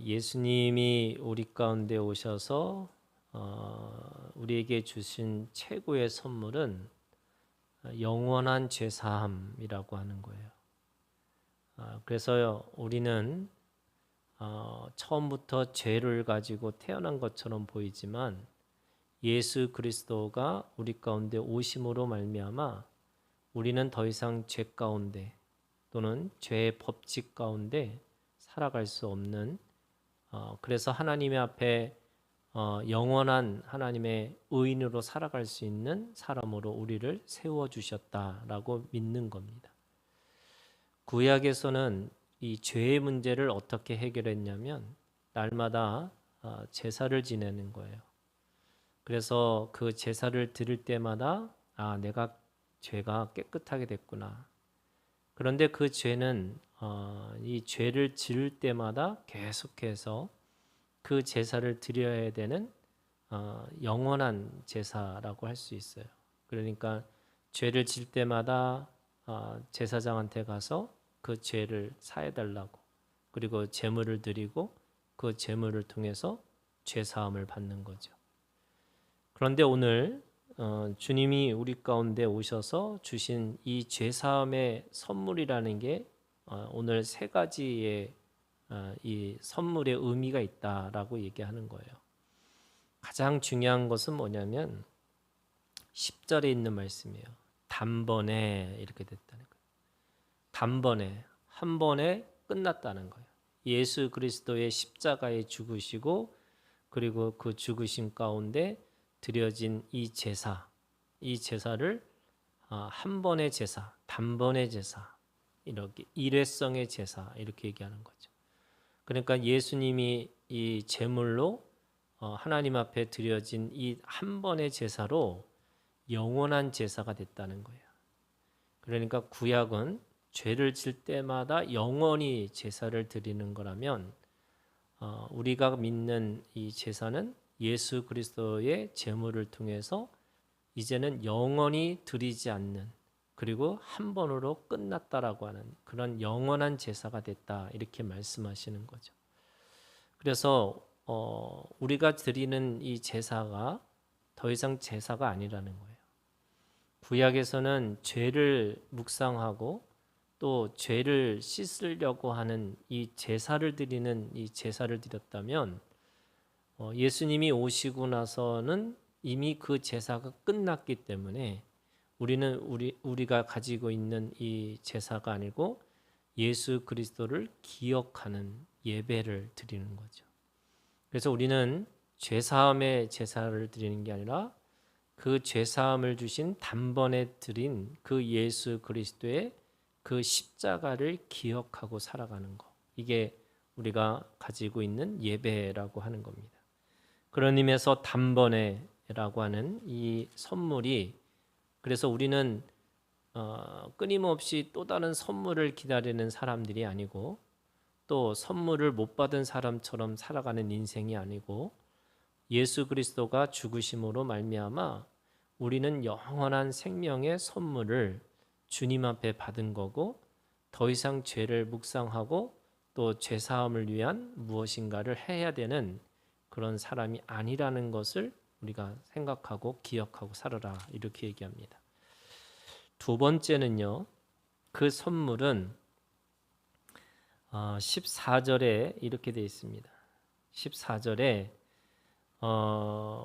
예수님이 우리 가운데 오셔서 우리에게 주신 최고의 선물은 영원한 죄사함이라고 하는 거예요. 그래서 우리는 처음부터 죄를 가지고 태어난 것처럼 보이지만 예수 그리스도가 우리 가운데 오심으로 말미암아 우리는 더 이상 죄 가운데 또는 죄의 법칙 가운데 살아갈 수 없는 그래서 하나님의 앞에 영원한 하나님의 의인으로 살아갈 수 있는 사람으로 우리를 세워주셨다라고 믿는 겁니다. 구약에서는 이 죄의 문제를 어떻게 해결했냐면 날마다 제사를 지내는 거예요. 그래서 그 제사를 드릴 때마다 내가 죄가 깨끗하게 됐구나. 그런데 그 죄는 이 죄를 지을 때마다 계속해서 그 제사를 드려야 되는 영원한 제사라고 할 수 있어요. 그러니까 죄를 질 때마다 제사장한테 가서 그 죄를 사해달라고, 그리고 제물을 드리고 그 제물을 통해서 죄 사함을 받는 거죠. 그런데 오늘 주님이 우리 가운데 오셔서 주신 이 죄 사함의 선물이라는 게 오늘 세 가지의 이 선물의 의미가 있다라고 얘기하는 거예요. 가장 중요한 것은 뭐냐면 10절에 있는 말씀이에요. 단번에 이렇게 됐다는 거예요. 단번에, 한 번에 끝났다는 거예요. 예수 그리스도의 십자가에 죽으시고 그리고 그 죽으심 가운데 드려진 이 제사를 한 번의 제사, 단번의 제사, 이렇게 일회성의 제사 이렇게 얘기하는 거죠. 그러니까 예수님이 이 제물로 하나님 앞에 드려진 이 한 번의 제사로 영원한 제사가 됐다는 거예요. 그러니까 구약은 죄를 질 때마다 영원히 제사를 드리는 거라면 우리가 믿는 이 제사는 예수 그리스도의 제물을 통해서 이제는 영원히 드리지 않는, 그리고 한 번으로 끝났다라고 하는 그런 영원한 제사가 됐다 이렇게 말씀하시는 거죠. 그래서 우리가 드리는 이 제사가 더 이상 제사가 아니라는 거예요. 구약에서는 죄를 묵상하고 또 죄를 씻으려고 하는 이 제사를 드리는 이 제사를 드렸다면 예수님이 오시고 나서는 이미 그 제사가 끝났기 때문에 우리는 우리가 가지고 있는 이 제사가 아니고 예수 그리스도를 기억하는 예배를 드리는 거죠. 그래서 우리는 죄사함의 제사를 드리는 게 아니라 그 죄사함을 주신 단번에 드린 그 예수 그리스도의 그 십자가를 기억하고 살아가는 것. 이게 우리가 가지고 있는 예배라고 하는 겁니다. 그런 의미에서 단번에라고 하는 이 선물이, 그래서 우리는 끊임없이 또 다른 선물을 기다리는 사람들이 아니고 또 선물을 못 받은 사람처럼 살아가는 인생이 아니고 예수 그리스도가 죽으심으로 말미암아 우리는 영원한 생명의 선물을 주님 앞에 받은 거고 더 이상 죄를 묵상하고 또 죄사함을 위한 무엇인가를 해야 되는 그런 사람이 아니라는 것을 우리가 생각하고 기억하고 살아라 이렇게 얘기합니다. 두 번째는요. 그 선물은 14절에 이렇게 되어 있습니다. 14절에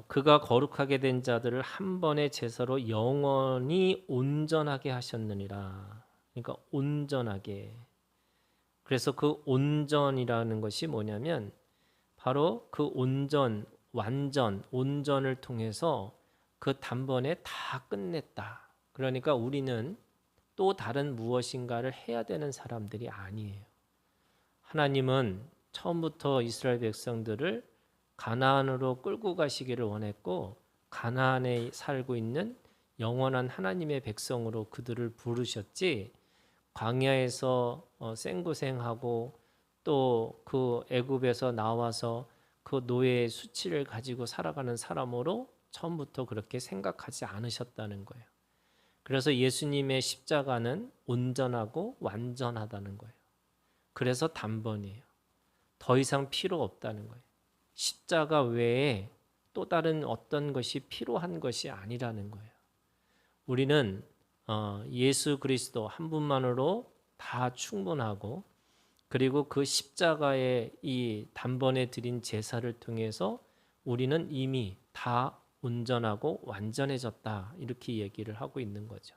그가 거룩하게 된 자들을 한 번의 제사로 영원히 온전하게 하셨느니라. 그러니까 온전하게. 그래서 그 온전이라는 것이 뭐냐면 바로 그 온전, 완전, 온전을 통해서 그 단번에 다 끝냈다. 그러니까 우리는 또 다른 무엇인가를 해야 되는 사람들이 아니에요. 하나님은 처음부터 이스라엘 백성들을 가나안으로 끌고 가시기를 원했고 가나안에 살고 있는 영원한 하나님의 백성으로 그들을 부르셨지 광야에서 생고생하고 또 그 애굽에서 나와서 그 노예의 수치를 가지고 살아가는 사람으로 처음부터 그렇게 생각하지 않으셨다는 거예요. 그래서 예수님의 십자가는 온전하고 완전하다는 거예요. 그래서 단번이에요. 더 이상 필요 없다는 거예요. 십자가 외에 또 다른 어떤 것이 필요한 것이 아니라는 거예요. 우리는 예수 그리스도 한 분만으로 다 충분하고, 그리고 그 십자가의 이 단번에 드린 제사를 통해서 우리는 이미 다 온전하고 완전해졌다, 이렇게 얘기를 하고 있는 거죠.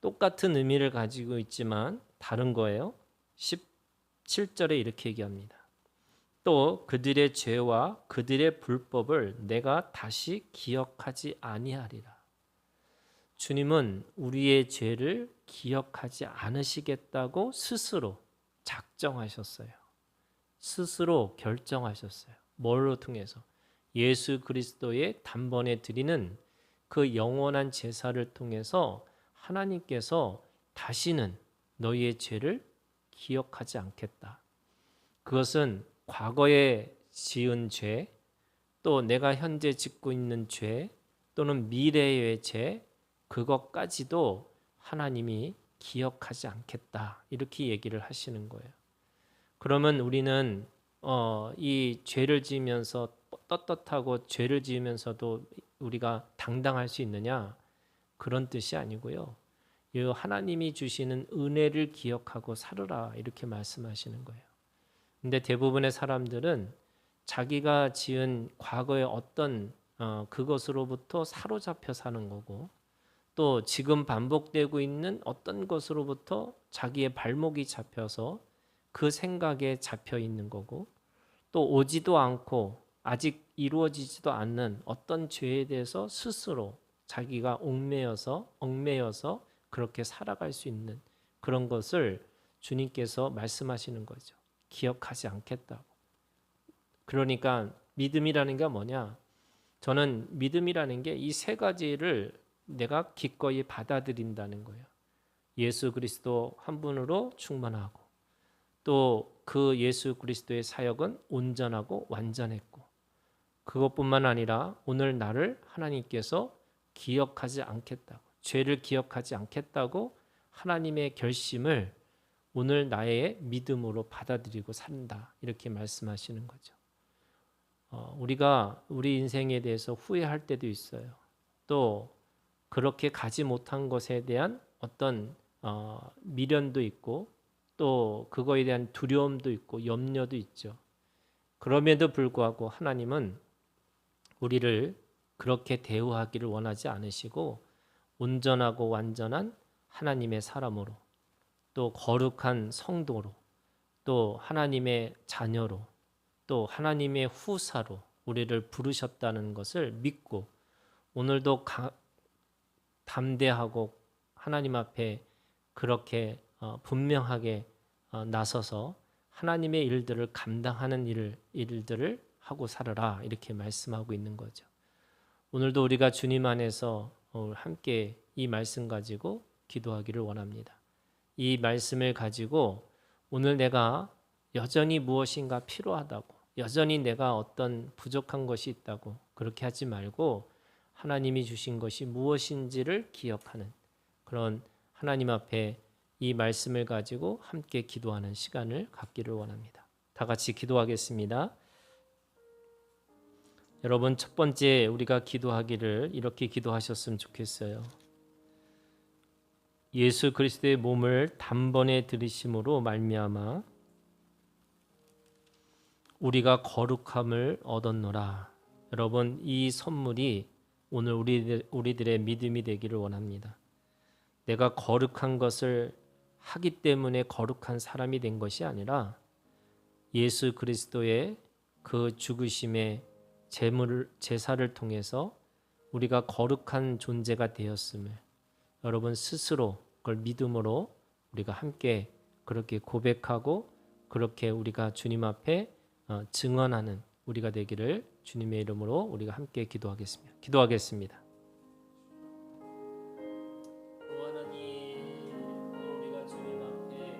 똑같은 의미를 가지고 있지만 다른 거예요. 17절에 이렇게 얘기합니다. 또 그들의 죄와 그들의 불법을 내가 다시 기억하지 아니하리라. 주님은 우리의 죄를 기억하지 않으시겠다고 스스로 작정하셨어요. 스스로 결정하셨어요. 뭘로 통해서? 예수 그리스도의 단번에 드리는 그 영원한 제사를 통해서 하나님께서 다시는 너희의 죄를 기억하지 않겠다. 그것은 과거에 지은 죄, 또 내가 현재 짓고 있는 죄, 또는 미래의 죄, 그것까지도 하나님이 기억하지 않겠다, 이렇게 얘기를 하시는 거예요. 그러면 우리는 이 죄를 지으면서 떳떳하고 죄를 지으면서도 우리가 당당할 수 있느냐? 그런 뜻이 아니고요. 이 하나님이 주시는 은혜를 기억하고 살으라, 이렇게 말씀하시는 거예요. 근데 대부분의 사람들은 자기가 지은 과거의 어떤 그것으로부터 사로잡혀 사는 거고, 또 지금 반복되고 있는 어떤 것으로부터 자기의 발목이 잡혀서 그 생각에 잡혀 있는 거고, 또 오지도 않고 아직 이루어지지도 않는 어떤 죄에 대해서 스스로 자기가 얽매여서 그렇게 살아갈 수 있는 그런 것을 주님께서 말씀하시는 거죠. 기억하지 않겠다고. 그러니까 믿음이라는 게 뭐냐? 저는 믿음이라는 게 이 세 가지를 내가 기꺼이 받아들인다는 거예요. 예수 그리스도 한 분으로 충만하고, 또 그 예수 그리스도의 사역은 온전하고 완전했고, 그것뿐만 아니라 오늘 나를 하나님께서 기억하지 않겠다고, 죄를 기억하지 않겠다고 하나님의 결심을 오늘 나의 믿음으로 받아들이고 산다, 이렇게 말씀하시는 거죠. 우리가 우리 인생에 대해서 후회할 때도 있어요. 또 그렇게 가지 못한 것에 대한 어떤 미련도 있고, 또 그거에 대한 두려움도 있고 염려도 있죠. 그럼에도 불구하고 하나님은 우리를 그렇게 대우하기를 원하지 않으시고, 온전하고 완전한 하나님의 사람으로, 또 거룩한 성도로, 또 하나님의 자녀로, 또 하나님의 후사로 우리를 부르셨다는 것을 믿고, 오늘도 담대하고 하나님 앞에 그렇게 분명하게 나서서 하나님의 일들을 감당하는 일들을 하고 살아라, 이렇게 말씀하고 있는 거죠. 오늘도 우리가 주님 안에서 함께 이 말씀 가지고 기도하기를 원합니다. 이 말씀을 가지고 오늘 내가 여전히 무엇인가 필요하다고, 여전히 내가 어떤 부족한 것이 있다고 그렇게 하지 말고, 하나님이 주신 것이 무엇인지를 기억하는 그런 하나님 앞에 이 말씀을 가지고 함께 기도하는 시간을 갖기를 원합니다. 다 같이 기도하겠습니다. 여러분, 첫 번째 우리가 기도하기를 이렇게 기도하셨으면 좋겠어요. 예수 그리스도의 몸을 단번에 들이심으로 말미암아 우리가 거룩함을 얻었노라. 여러분, 이 선물이 오늘 우리들의 믿음이 되기를 원합니다. 내가 거룩한 것을 하기 때문에 거룩한 사람이 된 것이 아니라 예수 그리스도의 그 죽으심의 제사를 통해서 우리가 거룩한 존재가 되었음을 여러분 스스로 그걸 믿음으로 우리가 함께 그렇게 고백하고, 그렇게 우리가 주님 앞에 증언하는 우리가 되기를 주님의 이름으로 우리가 함께 기도하겠습니다. 우리가 주님 앞에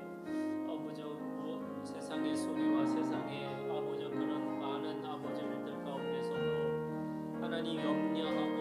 세상의 소리와 세상의 그런 많은 일들 가운데서도 하나님 염려하고